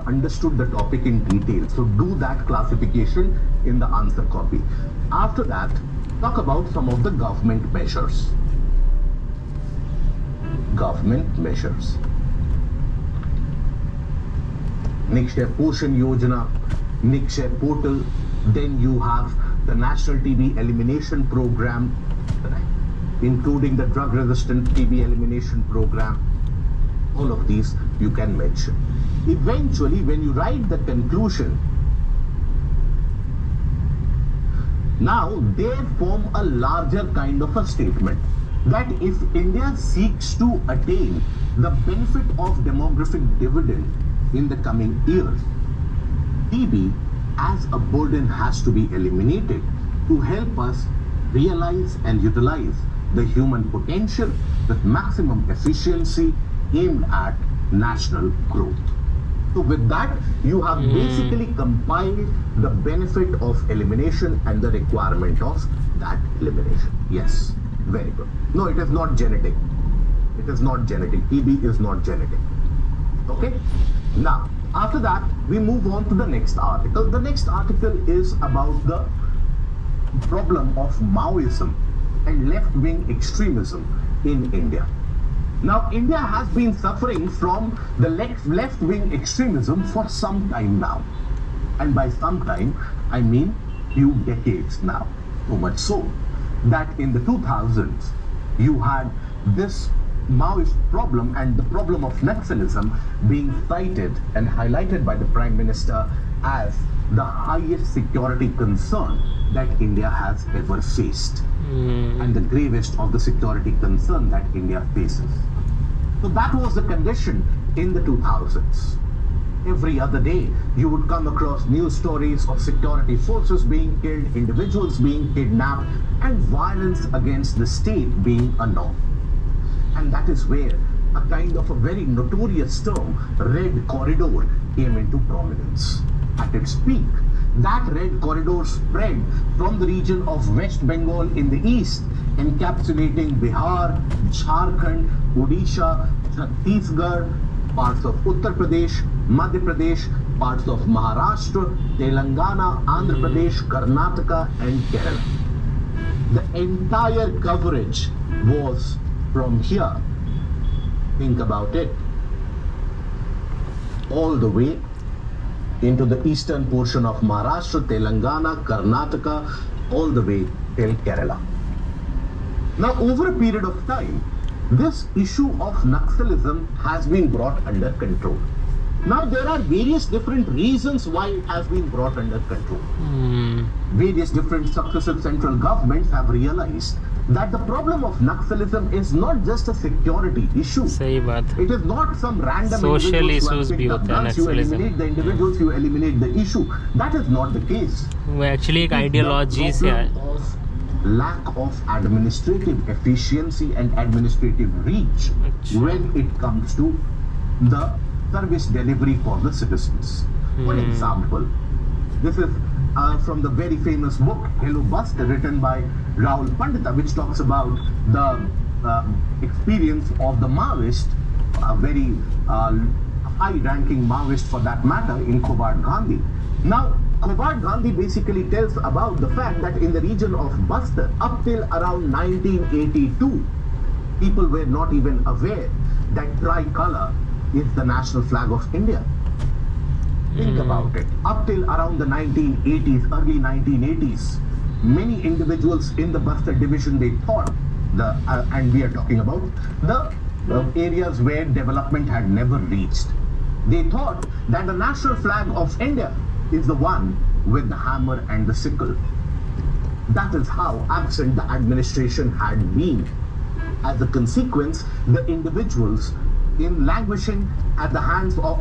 understood the topic in detail. So do that classification in the answer copy. After that, talk about some of the government measures. Government measures. Nikshay Poshan Yojana, Nikshay Portal, then you have the National TB Elimination Program, right, including the drug resistant TB elimination program. All of these you can mention. Eventually, when you write the conclusion, now they form a larger kind of a statement that if India seeks to attain the benefit of demographic dividend in the coming years, TB as a burden has to be eliminated to help us realize and utilize the human potential with maximum efficiency aimed at national growth. So with that, you have basically compiled the benefit of elimination and the requirement of that elimination. Yes, very good. No, it is not genetic. It is not genetic. TB is not genetic. Okay? Now, after that, we move on to the next article. The next article is about the problem of Maoism and left-wing extremism in India. Now, India has been suffering from the left-wing extremism for some time now. And by some time, I mean few decades now. So much so that in the 2000s, you had this Maoist problem and the problem of Naxalism being cited and highlighted by the Prime Minister as the highest security concern that India has ever faced and the gravest of the security concern that India faces. So that was the condition in the 2000s. Every other day, you would come across news stories of security forces being killed, individuals being kidnapped, and violence against the state being a norm. And that is where a kind of a very notorious term, Red Corridor, came into prominence. At its peak, that Red Corridor spread from the region of West Bengal in the east, encapsulating Bihar, Jharkhand, Odisha, Chhattisgarh, parts of Uttar Pradesh, Madhya Pradesh, parts of Maharashtra, Telangana, Andhra Pradesh, Karnataka, and Kerala. The entire coverage was from here, think about it, all the way into the eastern portion of Maharashtra, Telangana, Karnataka, all the way till Kerala. Now, over a period of time, this issue of Naxalism has been brought under control. Now, there are various different reasons why it has been brought under control. Various different successive central governments have realized that the problem of Naxalism is not just a security issue. सही बात है. It is not some random Social individuals issues भी होते हैं you Naxalism. eliminate the individuals, you eliminate the issue. That is not the case. वो actually एक ideology से है. Lack of administrative efficiency and administrative reach when it comes to the service delivery for the citizens. For example, this is from the very famous book Hello Buster, written by Rahul Pandita, which talks about the experience of the Maoist, a very high-ranking Maoist for that matter, in Kobad Gandhi. Now, Kobad Gandhi basically tells about the fact that in the region of Bastar, up till around 1982, people were not even aware that tricolor is the national flag of India. Think about it. Up till around the 1980s, early 1980s, many individuals in the Bastar division, they thought, and we are talking about the areas where development had never reached. They thought that the national flag of India is the one with the hammer and the sickle. That is how absent the administration had been. As a consequence, the individuals in languishing at the hands of,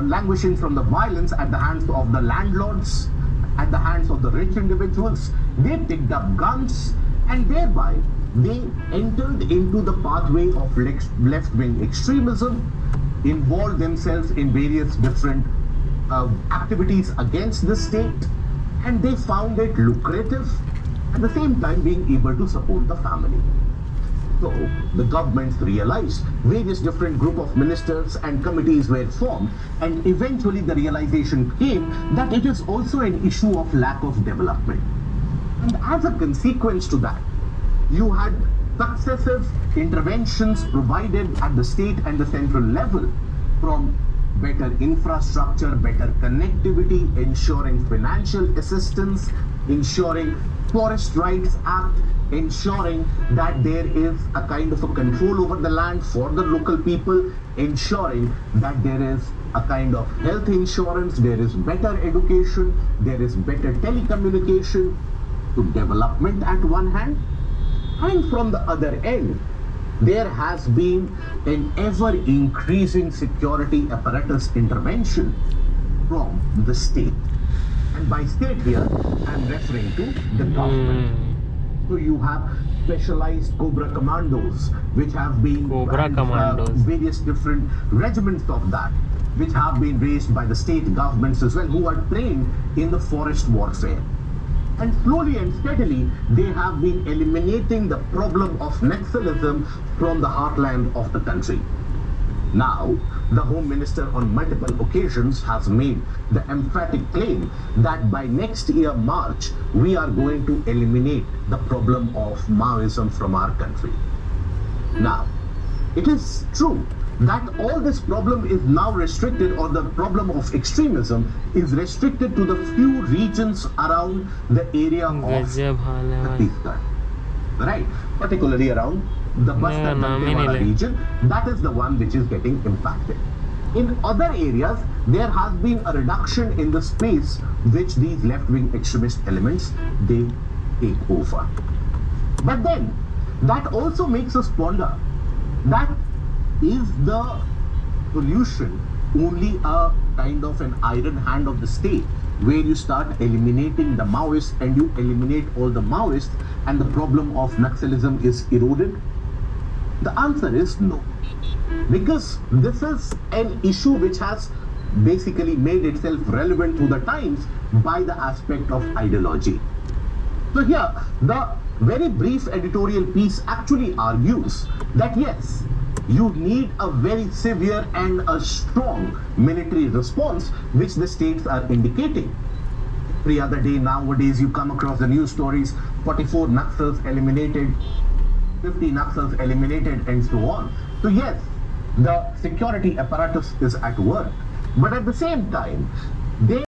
languishing from the violence at the hands of the landlords, at the hands of the rich individuals, they picked up guns and thereby they entered into the pathway of left-wing extremism, involved themselves in various different activities against the state, and they found it lucrative, at the same time being able to support the family. So the governments realized, various different group of ministers and committees were formed, and eventually the realization came that it is also an issue of lack of development. And as a consequence to that, you had successive interventions provided at the state and the central level, from better infrastructure, better connectivity, ensuring financial assistance, ensuring Forest Rights Act, ensuring that there is a kind of a control over the land for the local people, ensuring that there is a kind of health insurance, there is better education, there is better telecommunication, to development at one hand, and from the other end, there has been an ever-increasing security apparatus intervention from the state. And by state here, I'm referring to the government. So you have specialized Cobra Commandos, which have been various different regiments of that, which have been raised by the state governments as well, who are trained in the forest warfare. And slowly and steadily, they have been eliminating the problem of Naxalism from the heartland of the country. Now, the Home Minister on multiple occasions has made the emphatic claim that by next year, March, we are going to eliminate the problem of Maoism from our country. Now, it is true that all this problem is now restricted, or the problem of extremism is restricted to the few regions around the area of Chhattisgarh, right? Particularly around the Bastar Dantewada region, that is the one which is getting impacted. In other areas, there has been a reduction in the space which these left-wing extremist elements, they take over. But then, that also makes us ponder that is the solution only a kind of an iron hand of the state, where you start eliminating the Maoists and you eliminate all the Maoists and the problem of Naxalism is eroded? The answer is no. Because this is an issue which has basically made itself relevant to the times by the aspect of ideology. So here, the very brief editorial piece actually argues that yes, you need a very severe and a strong military response, which the states are indicating. Every other day nowadays, you come across the news stories, 44 Naxals eliminated, 50 Naxals eliminated, and so on. So yes, the security apparatus is at work. But at the same time, they